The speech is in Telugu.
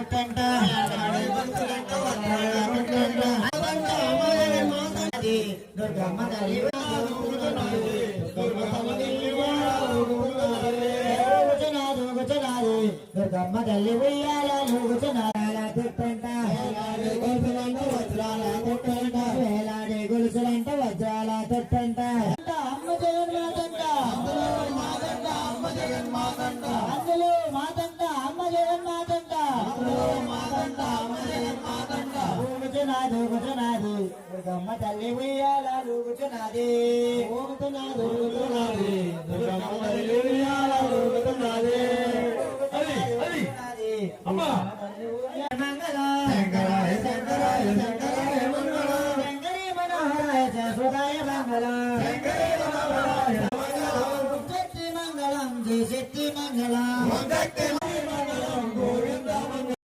తొట్టంట దుర్గమ్మ తల్లి దుర్గమ్మ తల్లి ఉయ్యాల నూగుచునాల తొట్టంట వేలాడే గొలుసులంట వజ్రాల తొట్టంట అమ్మ జగన్మాతంట అందులో మాతంట అమ్మ జగన్మాతంట ఊగుచునాదు ఊగుచునాది దుర్గమ్మ తల్లి ఉయ్యాల ఊగుచునాది దుర్గమ్మ తల్లి ఉయ్యాల ఊగుతున్నది. మంగళ